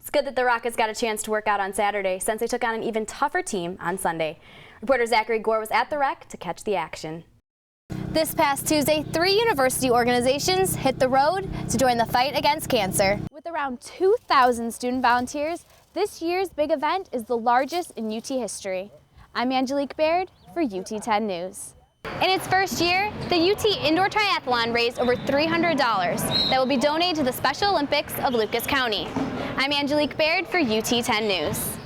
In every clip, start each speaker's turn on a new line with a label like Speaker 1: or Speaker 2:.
Speaker 1: It's good that the Rockets got a chance to work out on Saturday since they took on an even tougher team on Sunday. Reporter Zachary Gore was at the rec to catch the action. This past Tuesday, 3 university organizations hit the road to join the fight against cancer. With around 2,000 student volunteers, this year's big event is the largest in UT history. I'm Angelique Baird for UT 10 News. In its first year, the UT Indoor Triathlon raised over $300 that will be donated to the Special Olympics of Lucas County. I'm Angelique Baird for UT 10 News.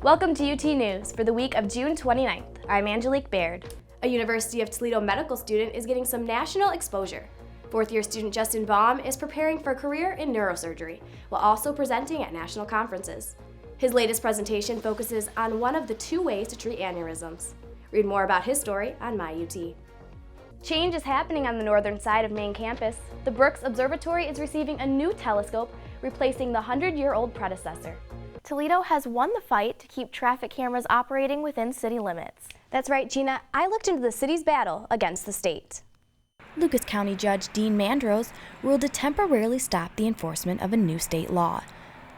Speaker 1: Welcome to UT News for the week of June 29th. I'm Angelique Baird. A University of Toledo medical student is getting some national exposure. Fourth-year student Justin Baum is preparing for a career in neurosurgery while also presenting at national conferences. His latest presentation focuses on one of the 2 ways to treat aneurysms. Read more about his story on MyUT. Change is happening on the northern side of main campus. The Brooks Observatory is receiving a new telescope, replacing the 100-year-old predecessor. Toledo has won the fight to keep traffic cameras operating within city limits. That's right, Gina. I looked into the city's battle against the state. Lucas County Judge Dean Mandros ruled to temporarily stop the enforcement of a new state law.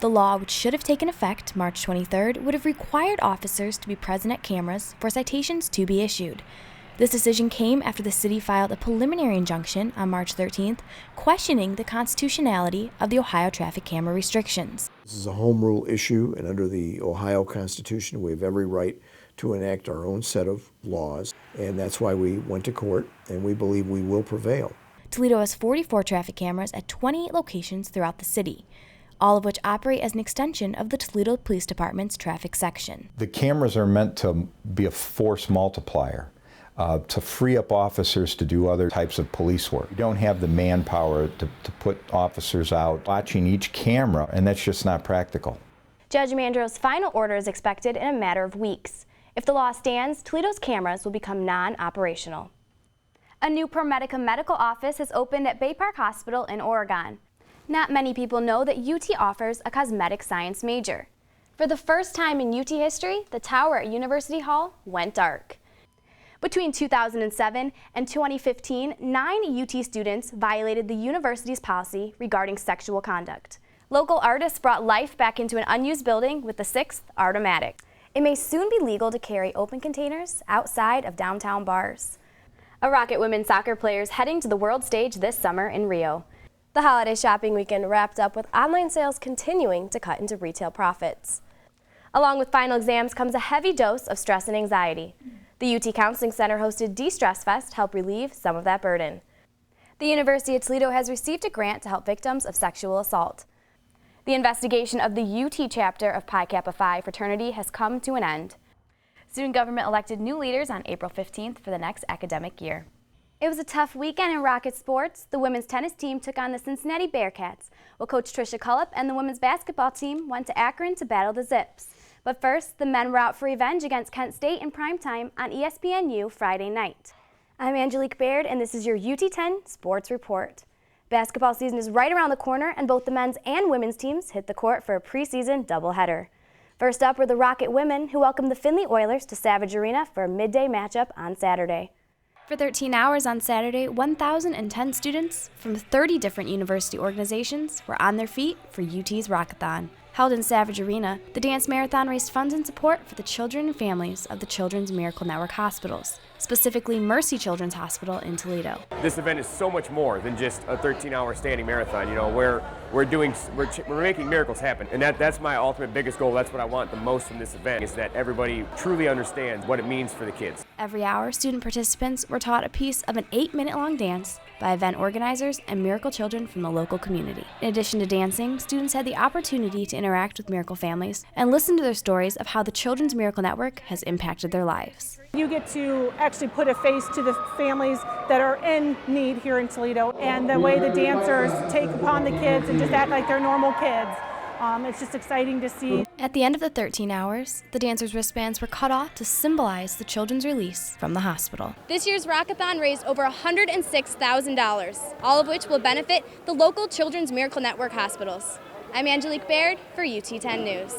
Speaker 1: The law, which should have taken effect March 23rd, would have required officers to be present at cameras for citations to be issued. This decision came after the city filed a preliminary injunction on March 13th, questioning the constitutionality of the Ohio traffic camera restrictions.
Speaker 2: This is a home rule issue, and under the Ohio Constitution, we have every right to enact our own set of laws, and that's why we went to court, and we believe we will prevail.
Speaker 1: Toledo has 44 traffic cameras at 28 locations throughout the city, all of which operate as an extension of the Toledo Police Department's traffic section.
Speaker 3: The cameras are meant to be a force multiplier, to free up officers to do other types of police work. You don't have the manpower to put officers out watching each camera, and that's just not practical.
Speaker 1: Judge Mandros' final order is expected in a matter of weeks. If the law stands, Toledo's cameras will become non-operational. A new ProMedica medical office has opened at Bay Park Hospital in Oregon. Not many people know that UT offers a cosmetic science major. For the first time in UT history, the tower at University Hall went dark. Between 2007 and 2015, 9 UT students violated the university's policy regarding sexual conduct. Local artists brought life back into an unused building with the 6th Artomatic. It may soon be legal to carry open containers outside of downtown bars. A Rocket women's soccer player is heading to the world stage this summer in Rio. The holiday shopping weekend wrapped up with online sales continuing to cut into retail profits. Along with final exams comes a heavy dose of stress and anxiety. The UT Counseling Center hosted De-Stress Fest to help relieve some of that burden. The University of Toledo has received a grant to help victims of sexual assault. The investigation of the UT chapter of Pi Kappa Phi fraternity has come to an end. Student government elected new leaders on April 15th for the next academic year. It was a tough weekend in Rocket sports. The women's tennis team took on the Cincinnati Bearcats, while Coach Tricia Cullip and the women's basketball team went to Akron to battle the Zips. But first, the men were out for revenge against Kent State in primetime on ESPNU Friday night. I'm Angelique Baird, and this is your UT 10 Sports Report. Basketball season is right around the corner, and both the men's and women's teams hit the court for a preseason doubleheader. First up were the Rocket women, who welcomed the Findlay Oilers to Savage Arena for a midday matchup on Saturday. For 13 hours on Saturday, 1,010 students from 30 different university organizations were on their feet for UT's Rockathon. Held in Savage Arena, the dance marathon raised funds and support for the children and families of the Children's Miracle Network hospitals, specifically Mercy Children's Hospital in Toledo.
Speaker 4: This event is so much more than just a 13-hour standing marathon. You know, we're making miracles happen, and that's my ultimate biggest goal. That's what I want the most from this event, is that everybody truly understands what it means for the kids.
Speaker 1: Every hour, student participants were taught a piece of an 8-minute-long dance by event organizers and miracle children from the local community. In addition to dancing, students had the opportunity to interact with miracle families and listen to their stories of how the Children's Miracle Network has impacted their lives.
Speaker 5: You get to actually put a face to the families that are in need here in Toledo, and the way the dancers take upon the kids and just act like they're normal kids. It's just exciting to see.
Speaker 1: At the end of the 13 hours, the dancers' wristbands were cut off to symbolize the children's release from the hospital. This year's Rockathon raised over $106,000, all of which will benefit the local Children's Miracle Network hospitals. I'm Angelique Baird for UT 10 News.